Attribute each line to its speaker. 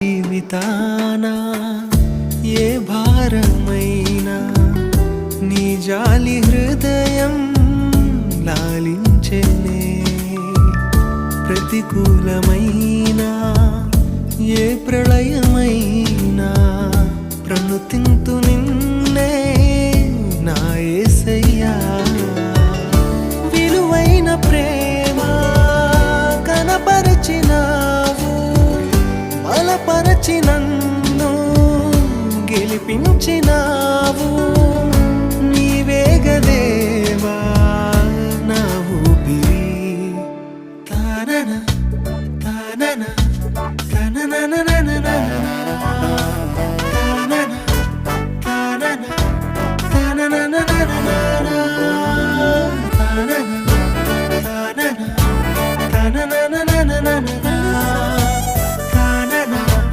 Speaker 1: జీవితానా ఏ భారమైనా నీ జాలి హృదయం లాలించెనే. ప్రతికూలమైన ఏ ప్రళయమైనా ప్రణుతింతు నిన్నే నా యేసయ్యా. విలువైన ప్రేమ కనపరచినావు, బలపరచి నన్ను గెలిపించినా.